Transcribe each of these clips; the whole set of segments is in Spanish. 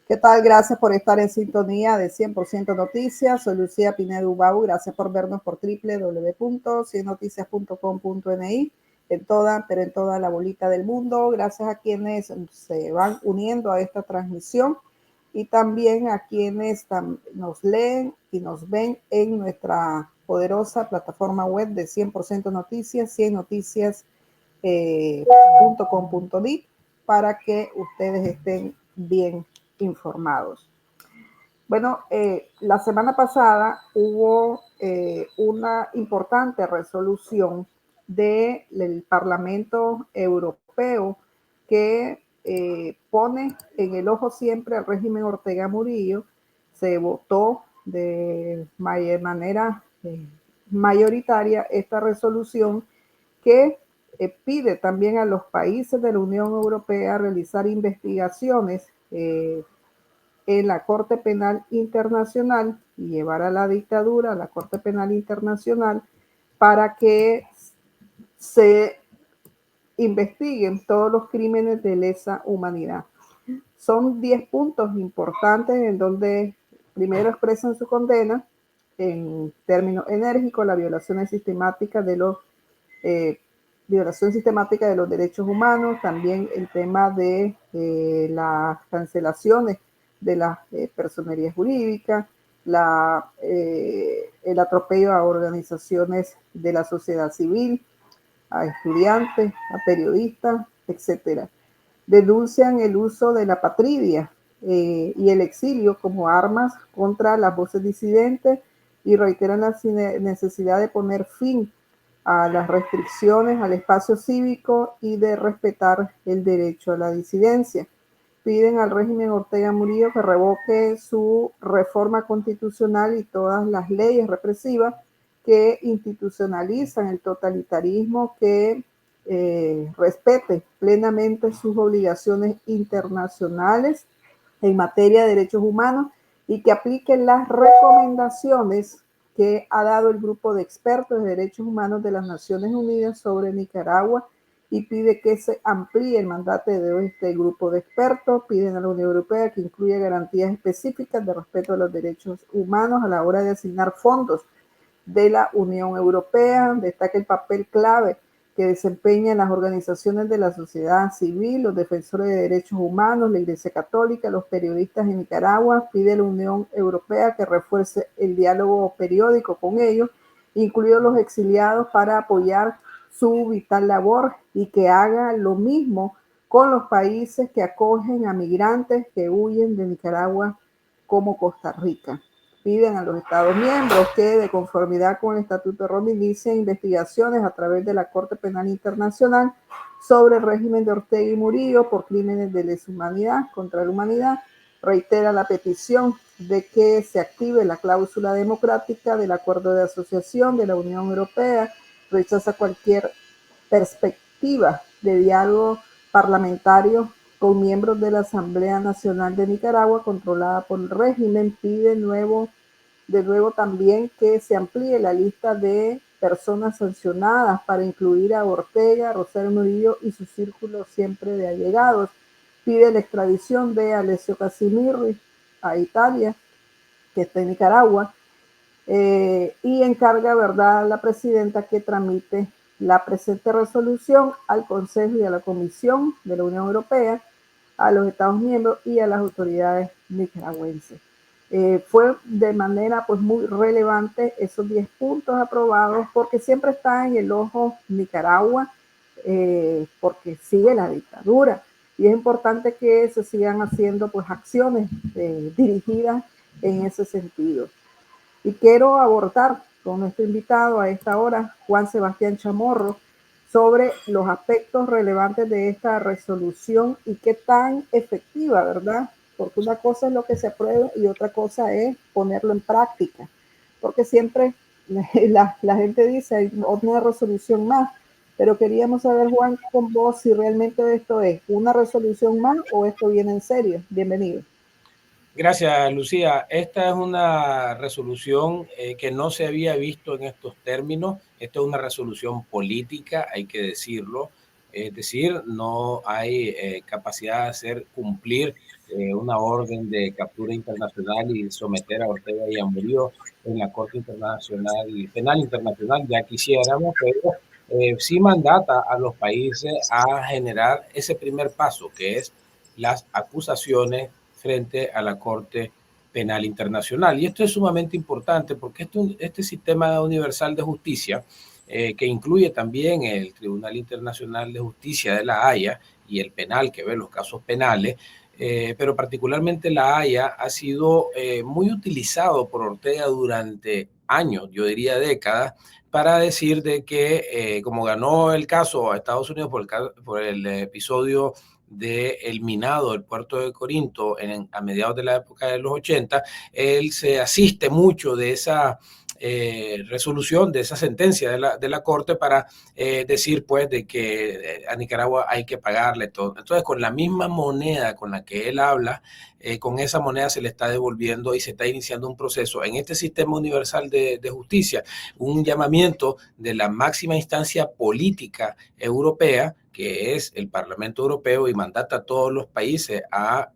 ¿Qué tal? Gracias por estar en sintonía de 100% Noticias. Soy Lucía Pinedo Ubau. Gracias por vernos por www.ciennoticias.com.ni en toda la bolita del mundo. Gracias a quienes se van uniendo a esta transmisión y también a quienes nos leen y nos ven en nuestra poderosa plataforma web de 100% Noticias, 100noticias.com.ni, para que ustedes estén bien informados. Bueno, la semana pasada hubo una importante resolución del Parlamento Europeo que pone en el ojo siempre al régimen Ortega Murillo. Se votó de manera mayoritaria esta resolución que pide también a los países de la Unión Europea realizar investigaciones en la Corte Penal Internacional y llevar a la dictadura a la Corte Penal Internacional para que se investiguen todos los crímenes de lesa humanidad. Son 10 puntos importantes en donde primero expresan su condena en términos enérgicos, la violación sistemática de los derechos humanos, también el tema de las cancelaciones de las personerías jurídicas, el atropello a organizaciones de la sociedad civil, a estudiantes, a periodistas, etcétera. Denuncian el uso de la patria y el exilio como armas contra las voces disidentes y reiteran la necesidad de poner fin a las restricciones al espacio cívico y de respetar el derecho a la disidencia. Piden al régimen Ortega Murillo que revoque su reforma constitucional y todas las leyes represivas que institucionalizan el totalitarismo, que respete plenamente sus obligaciones internacionales en materia de derechos humanos y que aplique las recomendaciones que ha dado el grupo de expertos de derechos humanos de las Naciones Unidas sobre Nicaragua, y pide que se amplíe el mandato de este grupo de expertos. Piden a la Unión Europea que incluya garantías específicas de respeto a los derechos humanos a la hora de asignar fondos de la Unión Europea. Destaca el papel clave que desempeñan las organizaciones de la sociedad civil, los defensores de derechos humanos, la Iglesia Católica, los periodistas en Nicaragua. Pide a la Unión Europea que refuerce el diálogo periódico con ellos, incluidos los exiliados, para apoyar su vital labor, y que haga lo mismo con los países que acogen a migrantes que huyen de Nicaragua, como Costa Rica. Piden a los Estados miembros que, de conformidad con el Estatuto de Roma, inicien investigaciones a través de la Corte Penal Internacional sobre el régimen de Ortega y Murillo por crímenes de lesa humanidad contra la humanidad. Reitera la petición de que se active la cláusula democrática del Acuerdo de Asociación de la Unión Europea. Rechaza cualquier perspectiva de diálogo parlamentario con miembros de la Asamblea Nacional de Nicaragua, controlada por el régimen. Pide de nuevo también que se amplíe la lista de personas sancionadas para incluir a Ortega, Rosario Murillo y su círculo siempre de allegados. Pide la extradición de Alessio Casimiri a Italia, que está en Nicaragua, y encarga, ¿verdad?, a la presidenta que tramite la presente resolución al Consejo y a la Comisión de la Unión Europea, a los Estados miembros y a las autoridades nicaragüenses. Fue de manera pues muy relevante esos 10 puntos aprobados, porque siempre está en el ojo Nicaragua, porque sigue la dictadura, y es importante que se sigan haciendo pues acciones dirigidas en ese sentido. Y quiero abordar con nuestro invitado a esta hora, Juan Sebastián Chamorro, sobre los aspectos relevantes de esta resolución y qué tan efectiva, ¿verdad? Porque una cosa es lo que se aprueba y otra cosa es ponerlo en práctica. Porque siempre la gente dice, hay una resolución más, pero queríamos saber, Juan, con vos, si realmente esto es una resolución más o esto viene en serio. Bienvenido. Gracias, Lucía. Esta es una resolución que no se había visto en estos términos. Esta es una resolución política, hay que decirlo. Es decir, no hay capacidad de hacer cumplir una orden de captura internacional y someter a Ortega y a Murillo en la Corte Internacional, Penal Internacional, ya quisiéramos, pero sí mandata a los países a generar ese primer paso, que es las acusaciones frente a la Corte Penal Internacional. Y esto es sumamente importante porque este sistema universal de justicia, que incluye también el Tribunal Internacional de Justicia de La Haya y el penal, que ve los casos penales, pero particularmente La Haya ha sido muy utilizado por Ortega durante años, yo diría décadas, para decir de que como ganó el caso a Estados Unidos por el episodio del minado del puerto de Corinto a mediados de la época de los 80, él se asiste mucho de esa resolución, de esa sentencia de la Corte para decir pues de que a Nicaragua hay que pagarle todo. Entonces con la misma moneda con la que él habla, con esa moneda se le está devolviendo y se está iniciando un proceso en este sistema universal de justicia, un llamamiento de la máxima instancia política europea, que es el Parlamento Europeo, y mandata a todos los países a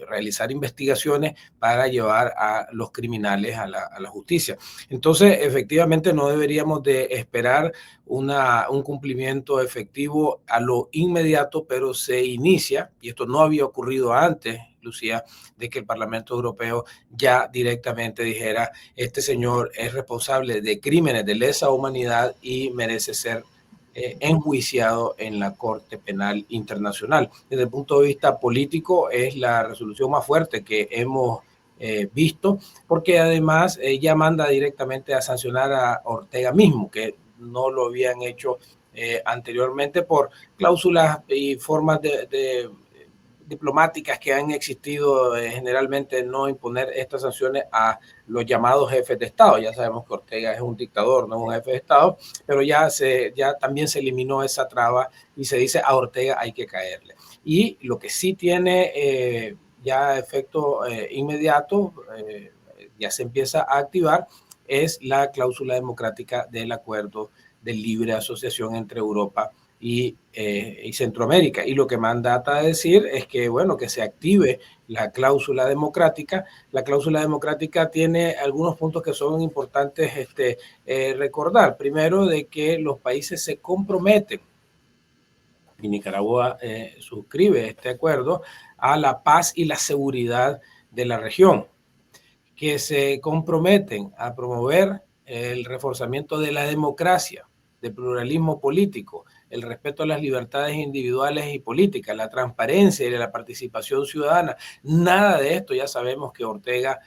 realizar investigaciones para llevar a los criminales a la justicia. Entonces, efectivamente, no deberíamos de esperar un cumplimiento efectivo a lo inmediato, pero se inicia, y esto no había ocurrido antes, Lucía, de que el Parlamento Europeo ya directamente dijera: este señor es responsable de crímenes de lesa humanidad y merece ser enjuiciado en la Corte Penal Internacional. Desde el punto de vista político, es la resolución más fuerte que hemos visto, porque además ella manda directamente a sancionar a Ortega mismo, que no lo habían hecho anteriormente por cláusulas y formas de diplomáticas que han existido, generalmente no imponer estas sanciones a los llamados jefes de Estado. Ya sabemos que Ortega es un dictador, no es un jefe de Estado, pero ya también se eliminó esa traba y se dice: a Ortega hay que caerle. Y lo que sí tiene ya efecto inmediato, ya se empieza a activar, es la cláusula democrática del acuerdo de libre asociación entre Europa y Centroamérica. Y lo que mandata a decir es que, bueno, que se active la cláusula democrática. La cláusula democrática tiene algunos puntos que son importantes recordar. Primero, de que los países se comprometen, y Nicaragua suscribe este acuerdo, a la paz y la seguridad de la región, que se comprometen a promover el reforzamiento de la democracia, del pluralismo político, el respeto a las libertades individuales y políticas, la transparencia y la participación ciudadana. Nada de esto ya sabemos que Ortega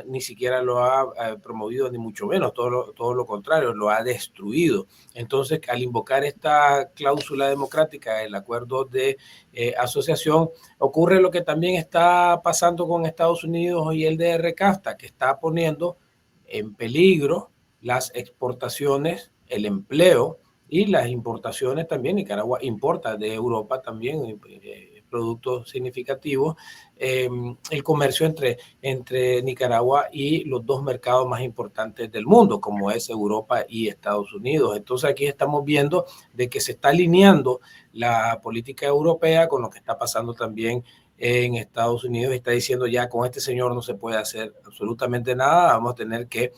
ni siquiera lo ha promovido, ni mucho menos, todo lo contrario, lo ha destruido. Entonces, al invocar esta cláusula democrática, el acuerdo de asociación, ocurre lo que también está pasando con Estados Unidos y el DR-CAFTA, que está poniendo en peligro las exportaciones, el empleo y las importaciones también. Nicaragua importa de Europa también productos significativos, el comercio entre Nicaragua y los dos mercados más importantes del mundo, como es Europa y Estados Unidos. Entonces aquí estamos viendo de que se está alineando la política europea con lo que está pasando también en Estados Unidos. Está diciendo: ya con este señor no se puede hacer absolutamente nada, vamos a tener que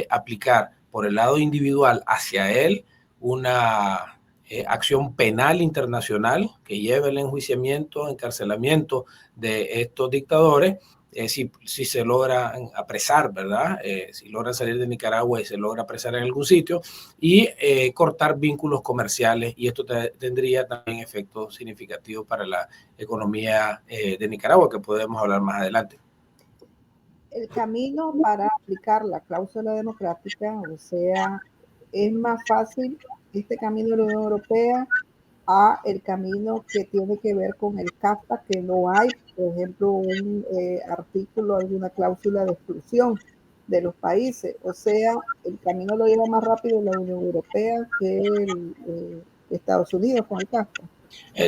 aplicar por el lado individual hacia él una acción penal internacional que lleve el enjuiciamiento, encarcelamiento de estos dictadores, si se logra apresar, ¿verdad? Si logran salir de Nicaragua y se logra apresar en algún sitio, y cortar vínculos comerciales, y esto tendría también efectos significativos para la economía de Nicaragua, que podemos hablar más adelante. El camino para aplicar la cláusula democrática, o sea, es más fácil este camino de la Unión Europea a el camino que tiene que ver con el CAFTA, que no hay, por ejemplo, un artículo, alguna cláusula de exclusión de los países. O sea, el camino lo lleva más rápido la Unión Europea que Estados Unidos con el CAFTA.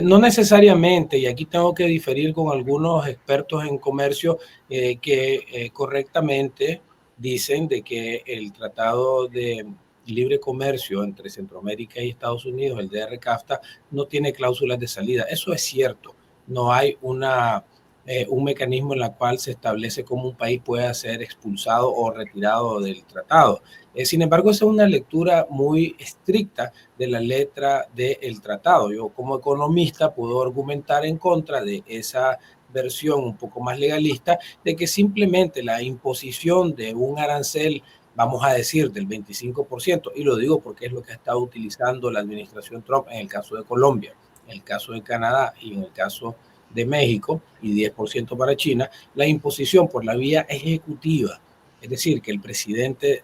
No necesariamente, y aquí tengo que diferir con algunos expertos en comercio que correctamente dicen de que el Tratado de Libre Comercio entre Centroamérica y Estados Unidos, el DR-CAFTA, no tiene cláusulas de salida. Eso es cierto, no hay un mecanismo en el cual se establece cómo un país pueda ser expulsado o retirado del tratado. Sin embargo, esa es una lectura muy estricta de la letra del tratado. Yo como economista puedo argumentar en contra de esa versión un poco más legalista de que simplemente la imposición de un arancel, vamos a decir, del 25%, y lo digo porque es lo que ha estado utilizando la administración Trump en el caso de Colombia, en el caso de Canadá y en el caso de México, y 10% para China, la imposición por la vía ejecutiva, es decir, que el presidente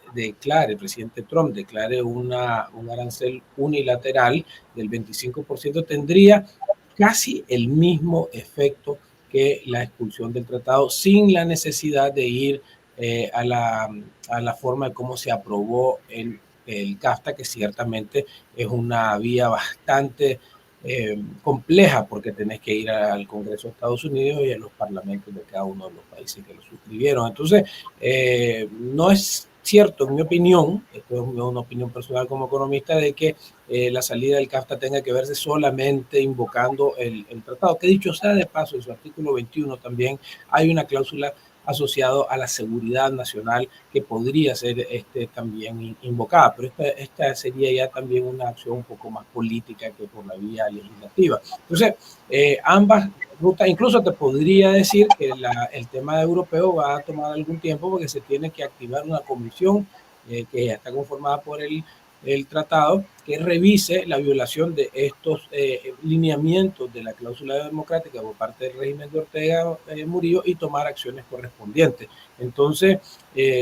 Trump declare un arancel unilateral del 25%, tendría casi el mismo efecto que la expulsión del tratado, sin la necesidad de ir a la forma de cómo se aprobó el CAFTA, que ciertamente es una vía bastante compleja, porque tenés que ir al Congreso de Estados Unidos y a los parlamentos de cada uno de los países que lo suscribieron. Entonces, no es cierto, en mi opinión, esto es una opinión personal como economista, de que la salida del CAFTA tenga que verse solamente invocando el tratado, que dicho sea de paso, en su artículo 21 también hay una cláusula asociado a la seguridad nacional que podría ser también invocada, pero esta sería ya también una acción un poco más política que por la vía legislativa. Entonces, ambas rutas, incluso te podría decir que el tema europeo va a tomar algún tiempo, porque se tiene que activar una comisión que ya está conformada por el tratado, que revise la violación de estos lineamientos de la cláusula democrática por parte del régimen de Ortega Murillo, y tomar acciones correspondientes. Entonces,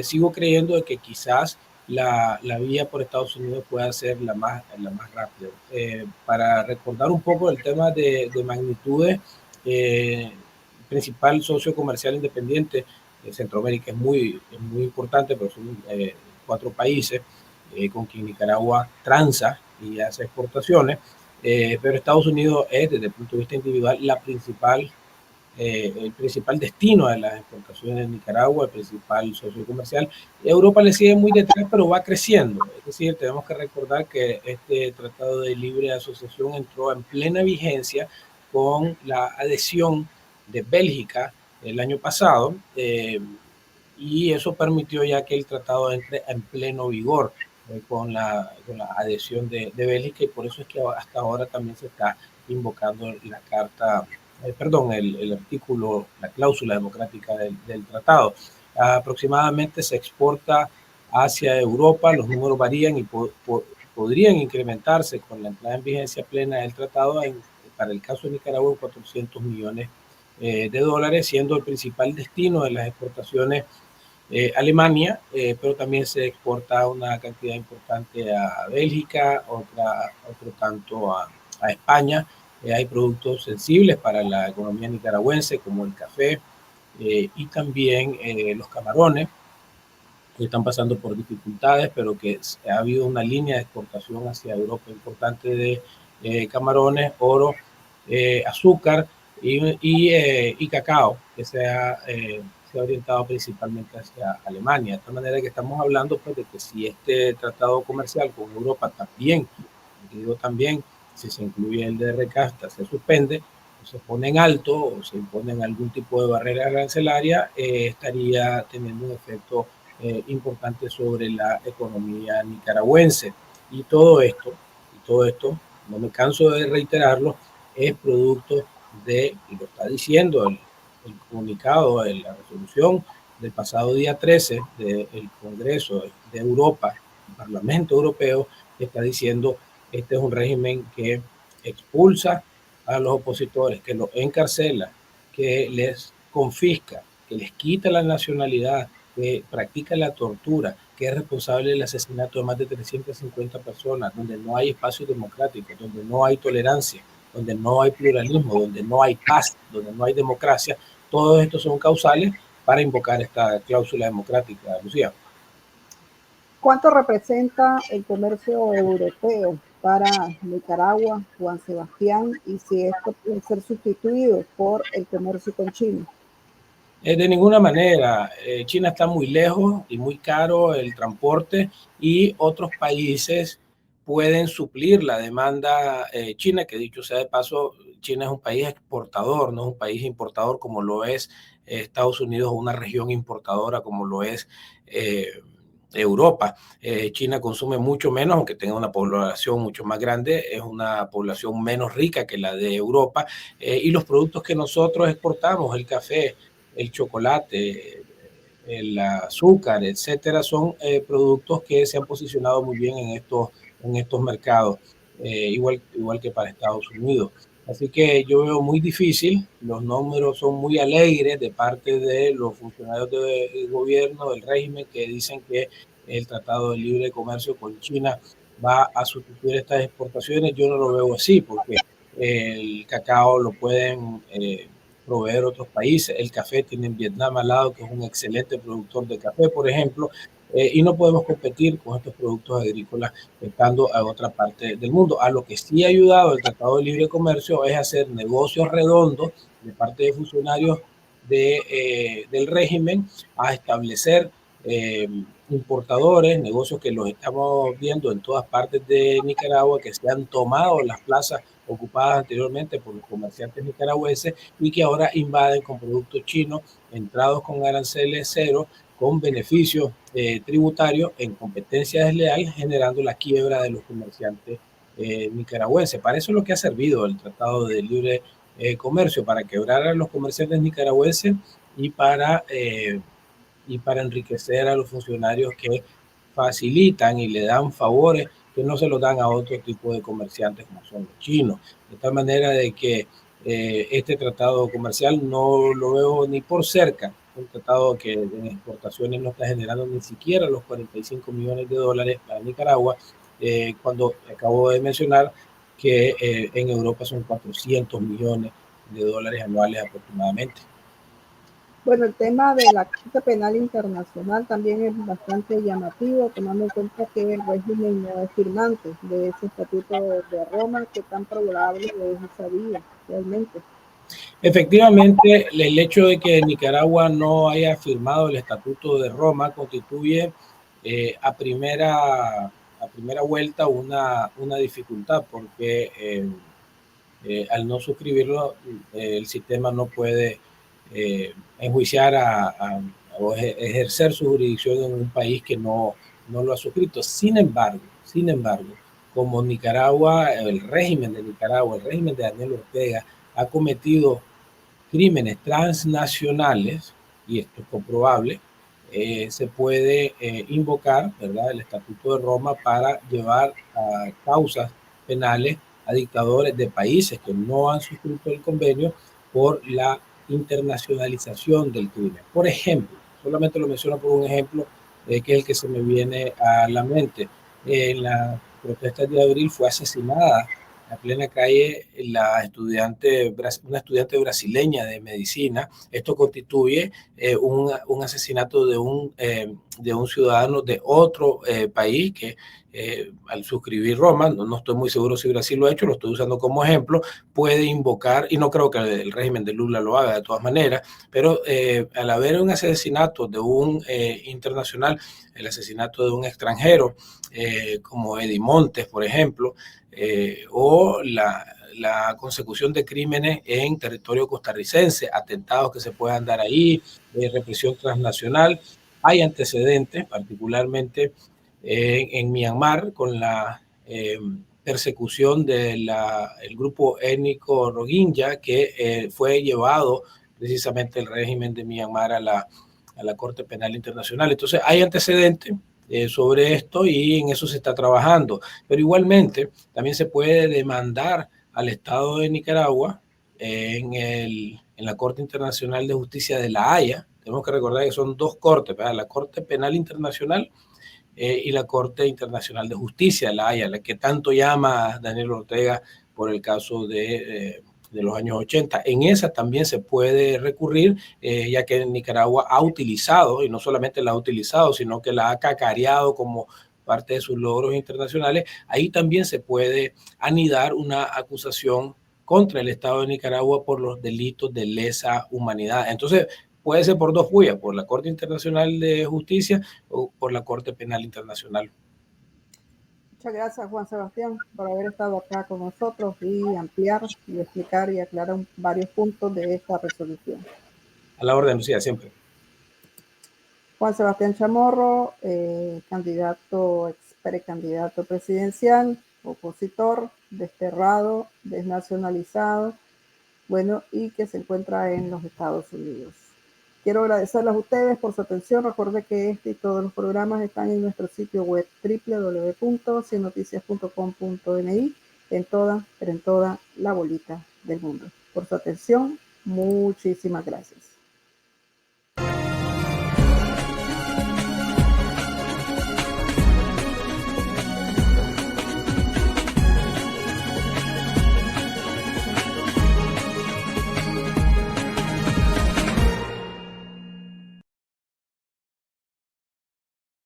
sigo creyendo de que quizás la vía por Estados Unidos pueda ser la más rápida. Para recordar un poco el tema de magnitudes, principal socio comercial independiente de Centroamérica es muy importante, pero son 4 países con quien Nicaragua transa y hace exportaciones, pero Estados Unidos es, desde el punto de vista individual, el principal destino de las exportaciones de Nicaragua, el principal socio comercial. Europa le sigue muy detrás, pero va creciendo. Es decir, tenemos que recordar que este tratado de libre asociación entró en plena vigencia con la adhesión de Bélgica el año pasado, y eso permitió ya que el tratado entre en pleno vigor con la adhesión de Bélgica, y por eso es que hasta ahora también se está invocando la carta, el artículo, la cláusula democrática del tratado. Aproximadamente se exporta hacia Europa, los números varían y podrían incrementarse con la entrada en vigencia plena del tratado para el caso de Nicaragua en 400 millones de dólares, siendo el principal destino de las exportaciones Alemania, pero también se exporta una cantidad importante a Bélgica, otro tanto a España. Hay productos sensibles para la economía nicaragüense, como el café, y también los camarones, que están pasando por dificultades, pero que ha habido una línea de exportación hacia Europa importante de camarones, oro, azúcar y cacao, que se ha orientado principalmente hacia Alemania. De tal manera que estamos hablando, pues, de que si este tratado comercial con Europa también, digo también, si se incluye el de recasta, se suspende, o se pone en alto, o se imponen algún tipo de barrera arancelaria, estaría teniendo un efecto importante sobre la economía nicaragüense. Y todo esto, no me canso de reiterarlo, es producto de, y lo está diciendo el comunicado, la resolución del pasado día 13 del Congreso de Europa, el Parlamento Europeo, que está diciendo: este es un régimen que expulsa a los opositores, que los encarcela, que les confisca, que les quita la nacionalidad, que practica la tortura, que es responsable del asesinato de más de 350 personas, donde no hay espacio democrático, donde no hay tolerancia, donde no hay pluralismo, donde no hay paz, donde no hay democracia. Todos estos son causales para invocar esta cláusula democrática, Lucía. ¿Cuánto representa el comercio europeo para Nicaragua, Juan Sebastián, y si esto puede ser sustituido por el comercio con China? De ninguna manera. China está muy lejos y muy caro el transporte, y otros países pueden suplir la demanda china, que dicho sea de paso, China es un país exportador, no es un país importador como lo es Estados Unidos, o una región importadora como lo es Europa. China consume mucho menos, aunque tenga una población mucho más grande, es una población menos rica que la de Europa, y los productos que nosotros exportamos, el café, el chocolate, el azúcar, etcétera, son productos que se han posicionado muy bien en estos mercados, igual que para Estados Unidos. Así que yo veo muy difícil, los números son muy alegres de parte de los funcionarios del gobierno, del régimen, que dicen que el Tratado de Libre Comercio con China va a sustituir estas exportaciones. Yo no lo veo así, porque el cacao lo pueden proveer otros países. El café tiene en Vietnam al lado, que es un excelente productor de café, por ejemplo, y no podemos competir con estos productos agrícolas estando a otra parte del mundo. A lo que sí ha ayudado el Tratado de Libre Comercio es hacer negocios redondos de parte de funcionarios del régimen, a establecer importadores, negocios que los estamos viendo en todas partes de Nicaragua, que se han tomado las plazas ocupadas anteriormente por los comerciantes nicaragüenses y que ahora invaden con productos chinos entrados con aranceles cero, con beneficios tributarios en competencia desleal, generando la quiebra de los comerciantes nicaragüenses. Para eso es lo que ha servido el Tratado de Libre Comercio, para quebrar a los comerciantes nicaragüenses y para enriquecer a los funcionarios que facilitan y le dan favores que no se los dan a otro tipo de comerciantes como son los chinos. De tal manera de que este tratado comercial no lo veo ni por cerca, un tratado que en exportaciones no está generando ni siquiera los 45 millones de dólares para Nicaragua, cuando acabo de mencionar que en Europa son 400 millones de dólares anuales aproximadamente. Bueno, el tema de la Corte Penal Internacional también es bastante llamativo, tomando en cuenta que el régimen no es firmante de ese Estatuto de Roma. ¿Qué tan probable es esa vía realmente? Efectivamente, el hecho de que Nicaragua no haya firmado el Estatuto de Roma constituye a primera vuelta una dificultad, porque al no suscribirlo, el sistema no puede enjuiciar o ejercer su jurisdicción en un país que no lo ha suscrito. Sin embargo, como Nicaragua, el régimen de Nicaragua, el régimen de Daniel Ortega, ha cometido crímenes transnacionales, y esto es comprobable, se puede invocar, ¿verdad?, el Estatuto de Roma para llevar a causas penales a dictadores de países que no han suscrito el convenio por la internacionalización del crimen. Por ejemplo, solamente lo menciono por un ejemplo, que es el que se me viene a la mente. En las protestas de abril fue asesinada a plena calle una estudiante brasileña de medicina. Esto constituye un asesinato de un ciudadano de otro país que al suscribir Roma, no estoy muy seguro si Brasil lo ha hecho, lo estoy usando como ejemplo, puede invocar, y no creo que el régimen de Lula lo haga de todas maneras, pero al haber un asesinato de un internacional, el asesinato de un extranjero, como Eddie Montes, por ejemplo, o la consecución de crímenes en territorio costarricense, atentados que se puedan dar ahí, represión transnacional. Hay antecedentes, particularmente en Myanmar, con la persecución del grupo étnico Rohingya, que fue llevado precisamente el régimen de Myanmar a la Corte Penal Internacional. Entonces hay antecedentes sobre esto y en eso se está trabajando. Pero igualmente también se puede demandar al Estado de Nicaragua en la Corte Internacional de Justicia de La Haya. Tenemos que recordar que son dos cortes, ¿verdad? La Corte Penal Internacional y la Corte Internacional de Justicia de La Haya, la que tanto llama Daniel Ortega por el caso de los años 80. En esa también se puede recurrir, ya que Nicaragua ha utilizado, y no solamente la ha utilizado, sino que la ha cacareado como parte de sus logros internacionales. Ahí también se puede anidar una acusación contra el Estado de Nicaragua por los delitos de lesa humanidad. Entonces, puede ser por dos vías, por la Corte Internacional de Justicia o por la Corte Penal Internacional. Muchas gracias, Juan Sebastián, por haber estado acá con nosotros y ampliar y explicar y aclarar varios puntos de esta resolución. A la orden, Lucía, siempre. Juan Sebastián Chamorro, precandidato presidencial, opositor, desterrado, desnacionalizado, bueno, y que se encuentra en los Estados Unidos. Quiero agradecerles a ustedes por su atención. Recuerde que este y todos los programas están en nuestro sitio web www.ciennoticias.com.ni en toda la bolita del mundo. Por su atención, muchísimas gracias.